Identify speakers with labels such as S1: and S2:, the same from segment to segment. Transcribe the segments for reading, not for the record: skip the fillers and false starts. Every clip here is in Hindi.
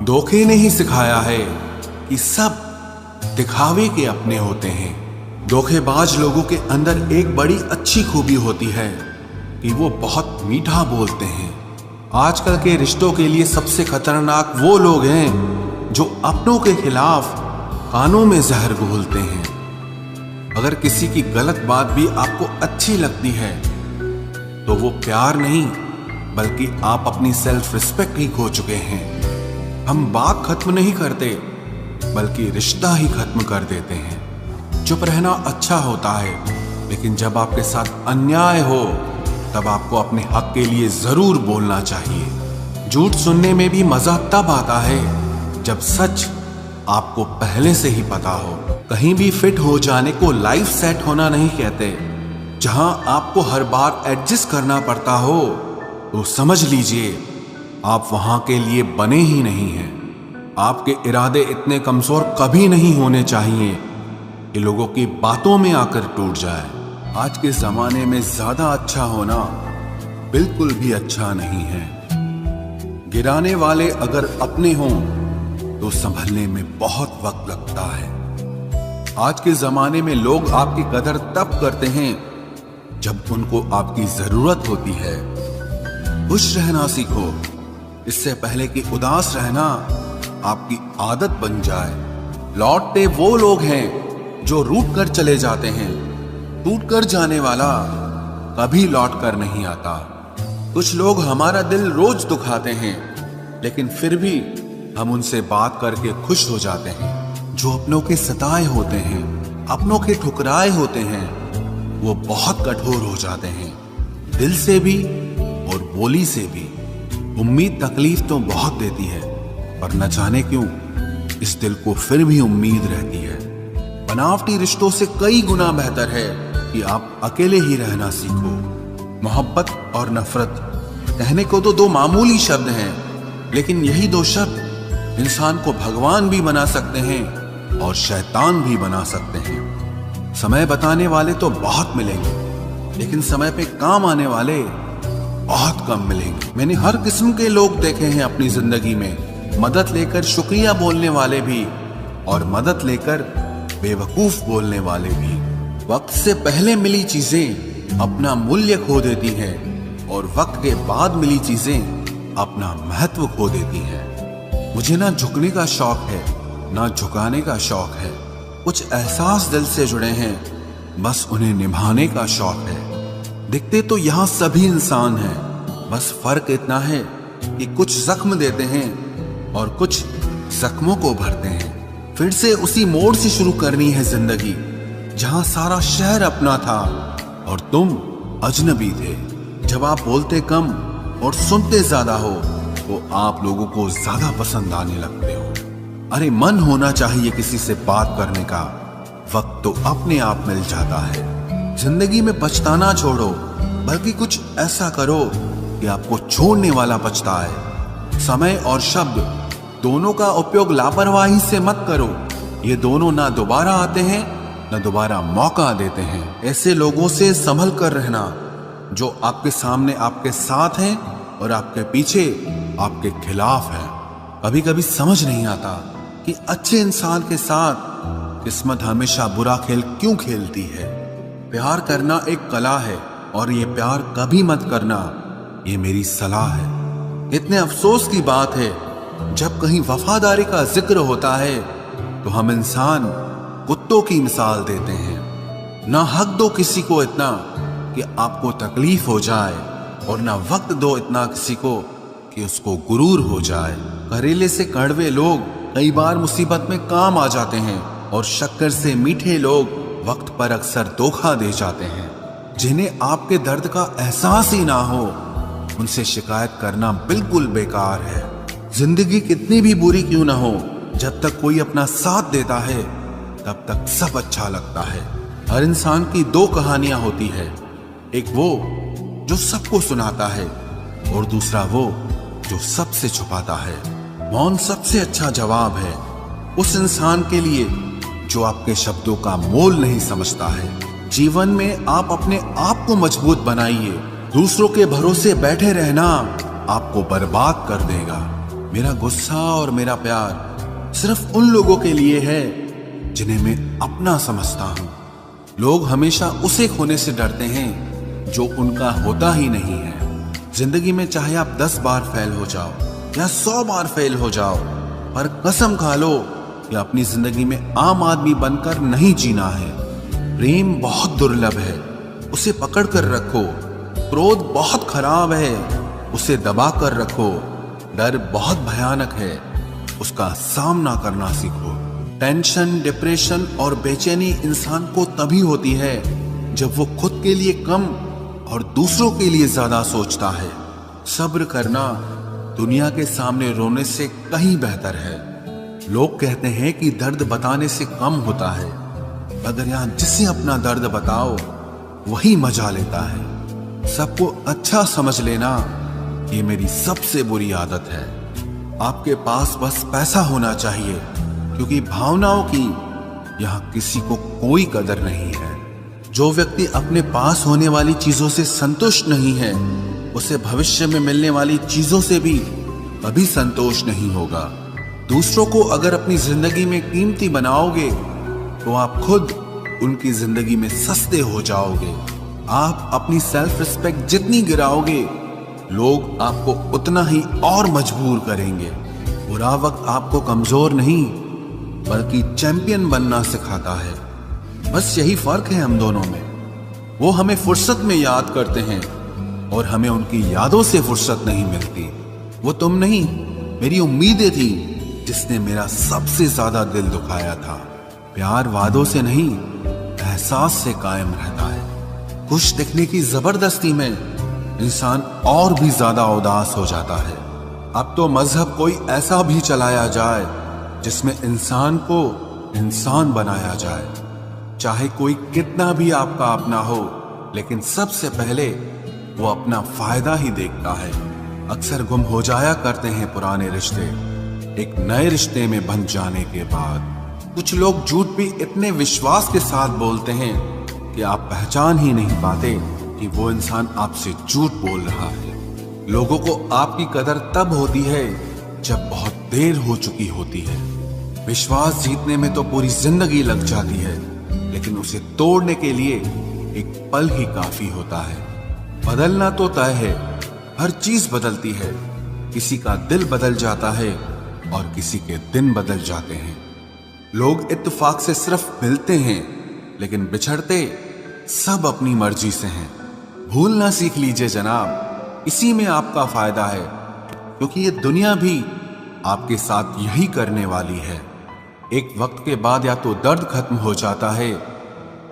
S1: धोखे ने ही सिखाया है कि सब दिखावे के अपने होते हैं। धोखेबाज लोगों के अंदर एक बड़ी अच्छी खूबी होती है कि वो बहुत मीठा बोलते हैं। आजकल के रिश्तों के लिए सबसे खतरनाक वो लोग हैं जो अपनों के खिलाफ कानों में जहर घोलते हैं। अगर किसी की गलत बात भी आपको अच्छी लगती है तो वो प्यार नहीं बल्कि आप अपनी सेल्फ रिस्पेक्ट ही खो चुके हैं। हम बात खत्म नहीं करते बल्कि रिश्ता ही खत्म कर देते हैं। चुप रहना अच्छा होता है, लेकिन जब आपके साथ अन्याय हो तब आपको अपने हक के लिए जरूर बोलना चाहिए। झूठ सुनने में भी मजा तब आता है जब सच आपको पहले से ही पता हो। कहीं भी फिट हो जाने को लाइफ सेट होना नहीं कहते। जहां आपको हर बार एडजस्ट करना पड़ता हो तो समझ लीजिए आप वहां के लिए बने ही नहीं हैं। आपके इरादे इतने कमजोर कभी नहीं होने चाहिए कि लोगों की बातों में आकर टूट जाए। आज के जमाने में ज्यादा अच्छा होना बिल्कुल भी अच्छा नहीं है। गिराने वाले अगर अपने हों तो संभलने में बहुत वक्त लगता है। आज के जमाने में लोग आपकी कदर तब करते हैं जब उनको आपकी जरूरत होती है। खुश रहना सीखो, इससे पहले कि उदास रहना आपकी आदत बन जाए। लौटते वो लोग हैं जो रूठ कर चले जाते हैं। टूट कर जाने वाला कभी लौट कर नहीं आता। कुछ लोग हमारा दिल रोज दुखाते हैं, लेकिन फिर भी हम उनसे बात करके खुश हो जाते हैं। जो अपनों के सताए होते हैं, अपनों के ठुकराए होते हैं, वो बहुत कठोर हो जाते हैं, दिल से भी और बोली से भी। उम्मीद तकलीफ तो बहुत देती है, पर न जाने क्यों इस दिल को फिर भी उम्मीद रहती है। बनावटी रिश्तों से कई गुना बेहतर है कि आप अकेले ही रहना सीखो। मोहब्बत और नफरत कहने को तो दो मामूली शब्द हैं, लेकिन यही दो शब्द इंसान को भगवान भी बना सकते हैं और शैतान भी बना सकते हैं। समय बताने वाले तो बहुत मिलेंगे, लेकिन समय पे काम आने वाले बहुत कम मिलेंगे। मैंने हर किस्म के लोग देखे हैं अपनी जिंदगी में। मदद लेकर शुक्रिया बोलने वाले भी और मदद लेकर बेवकूफ बोलने वाले भी। वक्त से पहले मिली चीजें अपना मूल्य खो देती हैं और वक्त के बाद मिली चीजें अपना महत्व खो देती हैं। मुझे ना झुकने का शौक है ना झुकाने का शौक है। कुछ एहसास दिल से जुड़े हैं, बस उन्हें निभाने का शौक है। दिखते तो यहाँ सभी इंसान हैं, बस फर्क इतना है कि कुछ जख्म देते हैं और कुछ जख्मों को भरते हैं। फिर से उसी मोड़ से शुरू करनी है जिंदगी जहां सारा शहर अपना था और तुम अजनबी थे। जब आप बोलते कम और सुनते ज्यादा हो तो आप लोगों को ज्यादा पसंद आने लगते हो। अरे मन होना चाहिए किसी से बात करने का, वक्त तो अपने आप मिल जाता है। जिंदगी में पछताना छोड़ो, बल्कि कुछ ऐसा करो कि आपको छोड़ने वाला पछताए। समय और शब्द दोनों का उपयोग लापरवाही से मत करो। ये दोनों ना दोबारा आते हैं ना दोबारा मौका देते हैं। ऐसे लोगों से संभल कर रहना जो आपके सामने आपके साथ हैं और आपके पीछे आपके खिलाफ हैं। कभी कभी समझ नहीं आता कि अच्छे इंसान के साथ किस्मत हमेशा बुरा खेल क्यों खेलती है। प्यार करना एक कला है और ये प्यार कभी मत करना, ये मेरी सलाह है। इतने अफसोस की बात है जब कहीं वफादारी का जिक्र होता है तो हम इंसान कुत्तों की मिसाल देते हैं। ना हक दो किसी को इतना कि आपको तकलीफ हो जाए और ना वक्त दो इतना किसी को कि उसको गुरूर हो जाए। करेले से कड़वे लोग कई बार मुसीबत में काम आ जाते हैं और शक्कर से मीठे लोग वक्त पर अक्सर धोखा दे जाते हैं। जिन्हें आपके दर्द का एहसास ही ना हो उनसे शिकायत करना बिल्कुल बेकार है। जिंदगी कितनी भी बुरी क्यों ना हो, जब तक कोई अपना साथ देता है तब तक सब अच्छा लगता है। हर इंसान की दो कहानियां होती है, एक वो जो सबको सुनाता है और दूसरा वो जो सबसे छुपाता है। मौन सबसे अच्छा जवाब है उस इंसान के लिए जो आपके शब्दों का मोल नहीं समझता है। जीवन में आप अपने आप को मजबूत बनाइए। दूसरों के भरोसे बैठे रहना आपको बर्बाद कर देगा। मेरा गुस्सा और मेरा प्यार सिर्फ उन लोगों के लिए है जिन्हें मैं अपना समझता हूं। लोग हमेशा उसे खोने से डरते हैं जो उनका होता ही नहीं है। जिंदगी में चाहे आप 10 बार फेल हो जाओ या 100 बार फेल हो जाओ, पर कसम खा लो कि अपनी जिंदगी में आम आदमी बनकर नहीं जीना है। प्रेम बहुत दुर्लभ है, उसे पकड़ कर रखो। क्रोध बहुत खराब है, उसे दबा कर रखो। डर बहुत भयानक है, उसका सामना करना सीखो। टेंशन, डिप्रेशन और बेचैनी इंसान को तभी होती है जब वो खुद के लिए कम और दूसरों के लिए ज्यादा सोचता है। सब्र करना दुनिया के सामने रोने से कहीं बेहतर है। लोग कहते हैं कि दर्द बताने से कम होता है, मगर यहां जिसे अपना दर्द बताओ वही मजा लेता है। सबको अच्छा समझ लेना ये मेरी सबसे बुरी आदत है। आपके पास बस पैसा होना चाहिए, क्योंकि भावनाओं की यहां किसी को कोई कदर नहीं है। जो व्यक्ति अपने पास होने वाली चीजों से संतुष्ट नहीं है, उसे भविष्य में मिलने वाली चीजों से भी कभी संतोष नहीं होगा। दूसरों को अगर अपनी जिंदगी में कीमती बनाओगे तो आप खुद उनकी जिंदगी में सस्ते हो जाओगे। आप अपनी सेल्फ रिस्पेक्ट जितनी गिराओगे, लोग आपको उतना ही और मजबूर करेंगे। बुरा वक्त आपको कमजोर नहीं बल्कि चैंपियन बनना सिखाता है। बस यही फर्क है हम दोनों में। वो हमें फुर्सत में याद करते हैं और हमें उनकी यादों से फुर्सत नहीं मिलती। वो तुम नहीं, मेरी उम्मीदें थी जिसने मेरा सबसे ज्यादा दिल दुखाया था। प्यार वादों से नहीं, एहसास से कायम रहता है। खुश दिखने की जबरदस्ती में इंसान और भी ज्यादा उदास हो जाता है। अब तो मजहब कोई ऐसा भी चलाया जाए जिसमें इंसान को इंसान बनाया जाए। चाहे कोई कितना भी आपका अपना हो, लेकिन सबसे पहले वो अपना फायदा ही देखता है। अक्सर गुम हो जाया करते हैं पुराने रिश्ते एक नए रिश्ते में बन जाने के बाद। कुछ लोग झूठ भी इतने विश्वास के साथ बोलते हैं कि आप पहचान ही नहीं पाते कि वो इंसान आपसे झूठ बोल रहा है। लोगों को आपकी कदर तब होती है जब बहुत देर हो चुकी होती है। विश्वास जीतने में तो पूरी जिंदगी लग जाती है, लेकिन उसे तोड़ने के लिए एक पल ही काफी होता है। बदलना तो तय है, हर चीज बदलती है। किसी का दिल बदल जाता है और किसी के दिन बदल जाते हैं। लोग इत्तेफाक से सिर्फ मिलते हैं, लेकिन बिछड़ते सब अपनी मर्जी से हैं। भूलना सीख लीजिए जनाब, इसी में आपका फायदा है, क्योंकि ये दुनिया भी आपके साथ यही करने वाली है। एक वक्त के बाद या तो दर्द खत्म हो जाता है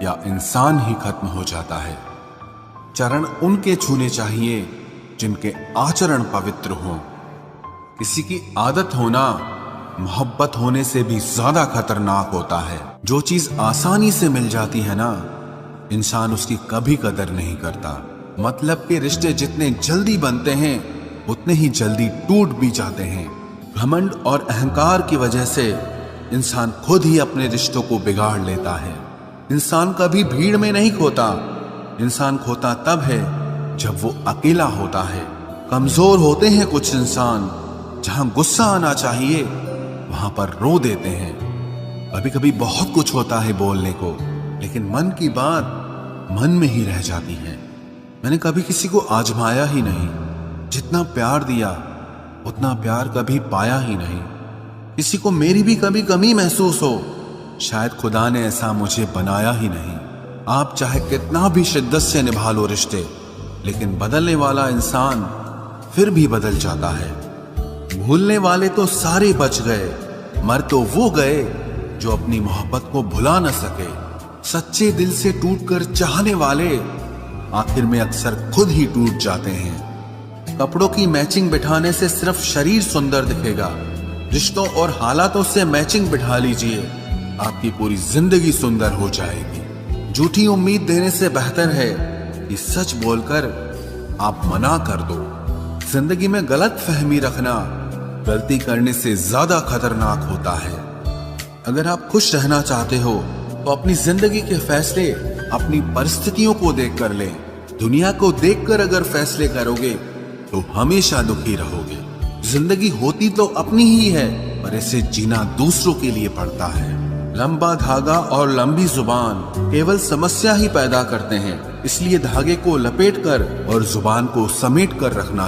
S1: या इंसान ही खत्म हो जाता है। चरण उनके छूने चाहिए जिनके आचरण पवित्र हों। किसी की आदत होना मोहब्बत होने से भी ज्यादा खतरनाक होता है। जो चीज आसानी से मिल जाती है ना, इंसान उसकी कभी कदर नहीं करता। मतलब के रिश्ते जितने जल्दी बनते हैं उतने ही जल्दी टूट भी जाते हैं। घमंड और अहंकार की वजह से इंसान खुद ही अपने रिश्तों को बिगाड़ लेता है। इंसान कभी भीड़ में नहीं खोता, इंसान खोता तब है जब वो अकेला होता है। कमजोर होते हैं कुछ इंसान, जहां गुस्सा आना चाहिए वहां पर रो देते हैं। कभी कभी बहुत कुछ होता है बोलने को, लेकिन मन की बात मन में ही रह जाती है। मैंने कभी किसी को आजमाया ही नहीं। जितना प्यार दिया उतना प्यार कभी पाया ही नहीं। किसी को मेरी भी कभी कमी महसूस हो, शायद खुदा ने ऐसा मुझे बनाया ही नहीं। आप चाहे कितना भी शिद्दत से निभा लो रिश्ते, लेकिन बदलने वाला इंसान फिर भी बदल जाता है। भूलने वाले तो सारे बच गए, मर तो वो गए जो अपनी मोहब्बत को भुला न सके। सच्चे दिल से टूटकर चाहने वाले आखिर में अक्सर खुद ही टूट जाते हैं। कपड़ों की मैचिंग बिठाने से सिर्फ शरीर सुंदर दिखेगा, रिश्तों और हालातों से मैचिंग बिठा लीजिए, आपकी पूरी जिंदगी सुंदर हो जाएगी। झूठी उम्मीद देने से बेहतर है कि सच बोलकर आप मना कर दो। जिंदगी में गलत फहमी रखना गलती करने से ज्यादा खतरनाक होता है। अगर आप खुश रहना चाहते हो तो अपनी जिंदगी के फैसले अपनी परिस्थितियों को देखकर लें। दुनिया को देखकर अगर फैसले करोगे तो हमेशा दुखी रहोगे। जिंदगी होती तो अपनी ही है, पर इसे जीना दूसरों के लिए पड़ता है। लंबा धागा और लंबी जुबान केवल समस्या ही पैदा करते हैं, इसलिए धागे को लपेट कर और जुबान को समेट कर रखना चाहिए।